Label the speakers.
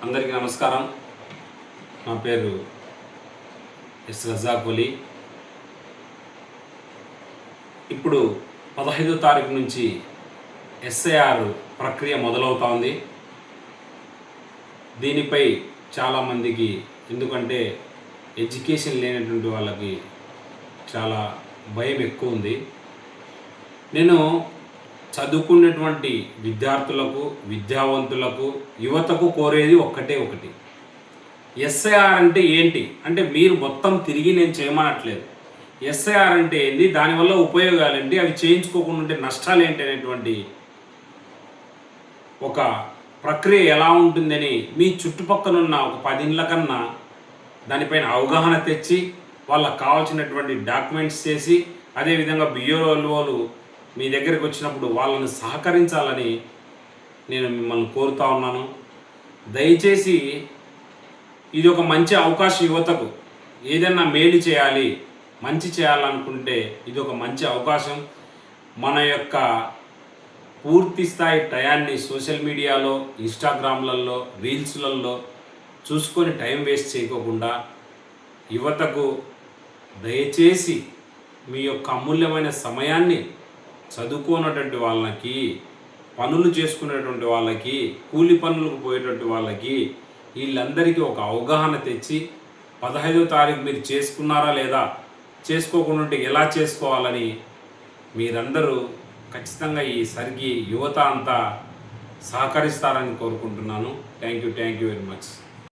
Speaker 1: అందరికీ నమస్కారం. నా పేరు ఎస్ రజాక్ వలి. ఇప్పుడు 15వ తారీఖు నుంచి ఎస్ఐఆర్ ప్రక్రియ మొదలవుతా ఉంది. దీనిపై చాలామందికి, ఎందుకంటే ఎడ్యుకేషన్ లేనటువంటి వాళ్ళకి చాలా భయం ఎక్కువ ఉంది. నేను చదువుకున్నటువంటి విద్యార్థులకు, విద్యావంతులకు, యువతకు కోరేది ఒకటి, ఎస్ఐఆర్ అంటే ఏంటి అంటే మీరు మొత్తం తిరిగి నేను చేయమనట్లేదు. ఎస్ఐఆర్ అంటే ఏంటి, దానివల్ల ఉపయోగాలు ఏంటి, అవి చేయించుకోకుండా ఉంటే నష్టాలు ఏంటి అనేటువంటి ఒక ప్రక్రియ ఎలా ఉంటుందని మీ చుట్టుపక్కల ఒక 10 ఇళ్ళ కన్నా దానిపైన అవగాహన తెచ్చి వాళ్ళకు కావాల్సినటువంటి డాక్యుమెంట్స్ చేసి, అదేవిధంగా బిఓలు మీ దగ్గరికి వచ్చినప్పుడు వాళ్ళని సహకరించాలని నేను మిమ్మల్ని కోరుతా ఉన్నాను. దయచేసి ఇది ఒక మంచి అవకాశం. యువతకు ఏదైనా మేలు చేయాలి, మంచి చేయాలనుకుంటే ఇది ఒక మంచి అవకాశం. మన యొక్క పూర్తి స్థాయి టయాన్ని సోషల్ మీడియాలో, ఇన్స్టాగ్రామ్లలో, రీల్స్లలో చూసుకొని టైం వేస్ట్ చేయకోకుండా యువతకు దయచేసి మీ యొక్క అమూల్యమైన సమయాన్ని చదువుకున్నటువంటి వాళ్ళకి, పనులు చేసుకునేటువంటి వాళ్ళకి, కూలి పనులకు పోయేటువంటి వాళ్ళకి, వీళ్ళందరికీ ఒక అవగాహన తెచ్చి 15వ తారీఖు మీరు చేసుకున్నారా లేదా, చేసుకోకుండా ఉంటే ఎలా చేసుకోవాలని మీరందరూ ఖచ్చితంగా ఈ సరికి యువత అంతా సహకరిస్తారని కోరుకుంటున్నాను. Thank you very much.